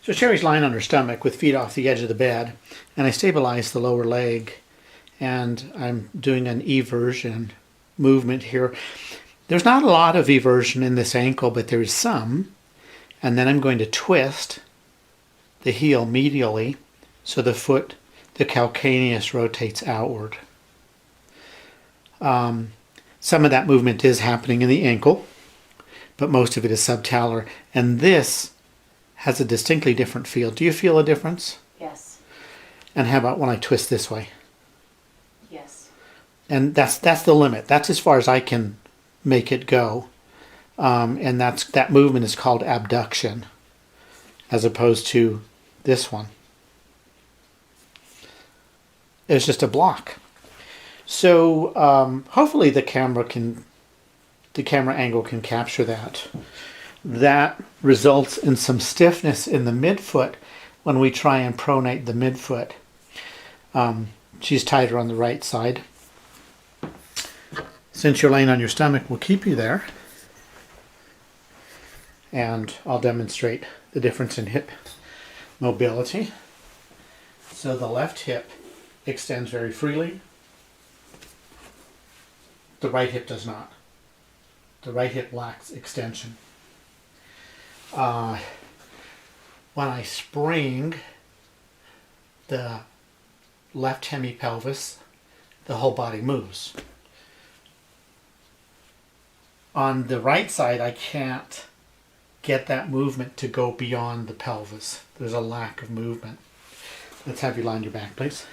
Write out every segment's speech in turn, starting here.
So Sherry's lying on her stomach with feet off the edge of the bed, and I stabilize the lower leg, and I'm doing an eversion movement here. There's not a lot of eversion in this ankle, but there is some. And then I'm going to twist the heel medially so the foot, the calcaneus, rotates outward. Some of that movement is happening in the ankle, but most of it is subtalar. And this has a distinctly different feel. Do you feel a difference? Yes. And how about when I twist this way? Yes. And that's the limit. That's as far as I can make it go. And that movement is called abduction, as opposed to this one. It's just a block. So hopefully the camera angle can capture that. That results in some stiffness in the midfoot when we try and pronate the midfoot. She's tighter on the right side. Since you're laying on your stomach, we'll keep you there. And I'll demonstrate the difference in hip mobility. So the left hip extends very freely. The right hip does not. The right hip lacks extension. When I spring the left hemipelvis, the whole body moves. On the right side, I can't get that movement to go beyond the pelvis. There's a lack of movement. Let's have you lie on your back, please.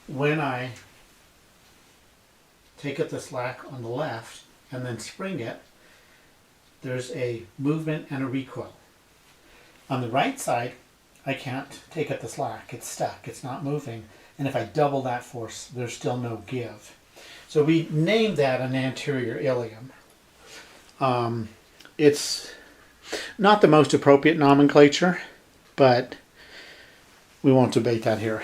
When I take up the slack on the left and then spring it, there's a movement and a recoil. On the right side, I can't take up the slack. It's stuck. It's not moving. And if I double that force, there's still no give. So we named that an anterior ilium. It's not the most appropriate nomenclature, but we won't debate that here.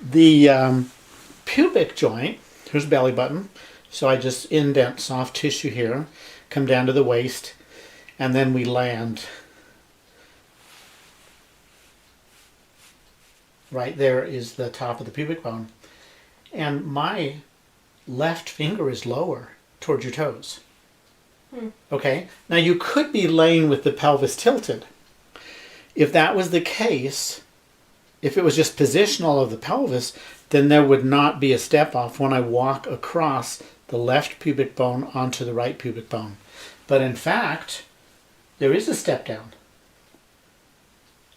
The pubic joint, here's belly button. So I just indent soft tissue here, come down to the waist, and then we land. Right there is the top of the pubic bone. And my left finger is lower towards your toes. Okay? Now you could be laying with the pelvis tilted. If that was the case, if it was just positional of the pelvis, then there would not be a step off when I walk across the left pubic bone onto the right pubic bone. But in fact, there is a step down.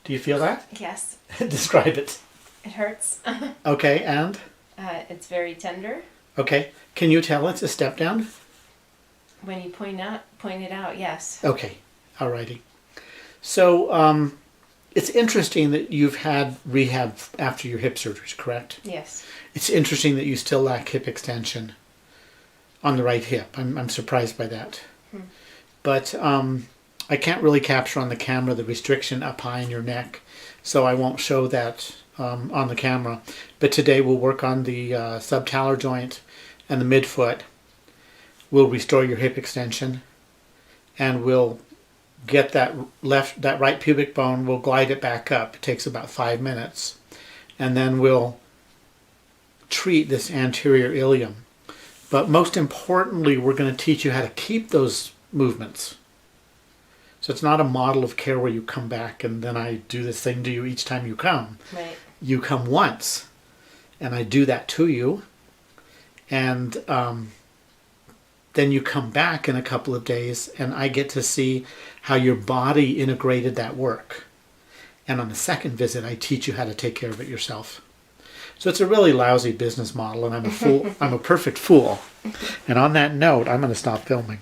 Do you feel that? Yes. Describe it. It hurts. Okay, and? It's very tender. Okay. Can you tell it's a step down? When you point it out, yes. Okay. Alrighty. So, it's interesting that you've had rehab after your hip surgeries, correct? Yes. It's interesting that you still lack hip extension on the right hip. I'm surprised by that. But I can't really capture on the camera the restriction up high in your neck, so I won't show that on the camera. But today we'll work on the subtalar joint and the midfoot. We'll restore your hip extension, and we'll get that right pubic bone, we'll glide it back up. It takes about 5 minutes. And then we'll treat this anterior ilium. But most importantly, we're going to teach you how to keep those movements. So it's not a model of care where you come back and then I do this thing to you each time you come. Right. You come once, and I do that to you. And then you come back in a couple of days, and I get to see how your body integrated that work. And on the second visit, I teach you how to take care of it yourself. So it's a really lousy business model, and I'm a fool. I'm a perfect fool. And on that note, I'm going to stop filming.